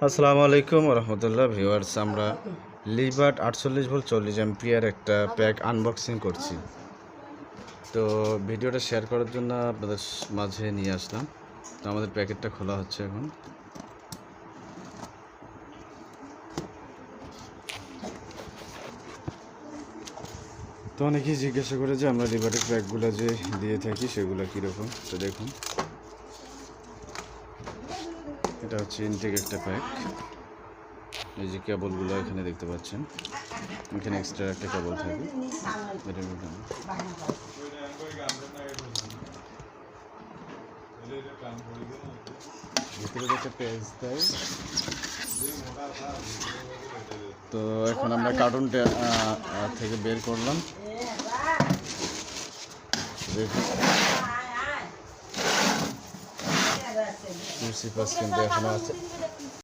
আসসালামু আলাইকুম রহমতুল্লাহ ভিউয়ার্স, আমরা লিবার্ট 48 ভোল্ট 40 অ্যাম্পিয়ার একটা প্যাক আনবক্সিং করছি। তো ভিডিওটা শেয়ার করার জন্য আপনাদের মাঝে নিয়ে আসলাম। তো আমাদের প্যাকেটটা খোলা হচ্ছে এখন। তো অনেকেই জিজ্ঞাসা করে যে আমরা লিবার্টের প্যাকগুলো যে দিয়ে থাকি সেগুলো কীরকম। তো দেখুন, এটা হচ্ছে ইনটেক একটা প্যাক। এই যে কেবলগুলো এখানে দেখতে পাচ্ছেন, এখানে এক্সট্রা একটা কেবল থাকে। ভিতরে একটা পেজ দেয়। তো এখন আমরা কার্টুনটা থেকে বের করলাম। দেখুন, কিন্তু এখনো আছে।